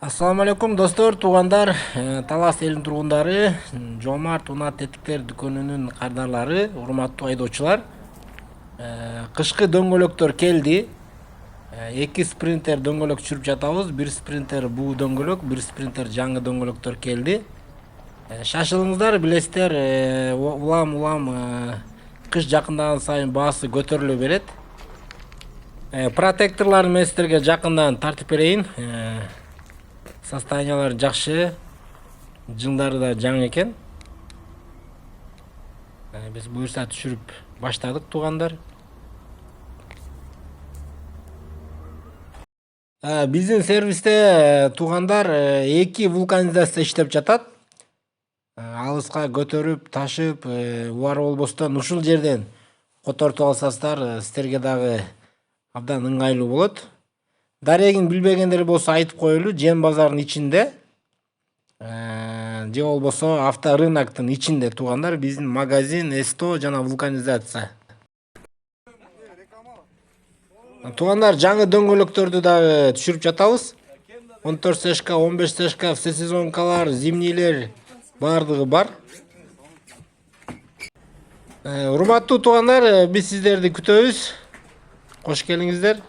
Ассаламу алейкум достор, туугандар, Талас элинин тургундары, Жомарт Унат тетиктер дүкөнүнүн кардарлары, урматтуу айдоочулар. Кышкы дөңгөлөктөр келди. 2 спринтер дөңгөлөк түшүрүп жатабыз. 1 спринтер буу дөңгөлөк, 1 спринтер жаңы дөңгөлөктөр келди. Шашылыңыздар, билесиздер, улам кыш жакындаган сайын баасы көтөрүлө берет. Протекторлорун мен сиздерге жакындан тартып берейин. Состояниялары жакшы, жыңдары да жаңы экен. Биз буюрса түшүрүп баштадык туугандар. Биздин сервисте туугандар 2 вулканизация иштеп жатат. Алыска көтөрүп, ташып, убар болбостон ушул жерден котортуп алсаңыздар, сиздерге дагы абдан ыңгайлуу болот. Дарегин билбегендер болсо айтып коелу, Жем базарынын ичинде, же болбосо авторыноктун ичинде туугандар, биздин магазин, эсто жана вулканизация. Туугандар, жаңы дөңгөлөктөрдү дагы түшүрүп жатабыз. 14 сешка, 15 сешка, все сезонкалар, зимнийлер бардыгы бар. Урматтуу туугандар, биз сиздерди күтөбүз. Кош келиңиздер.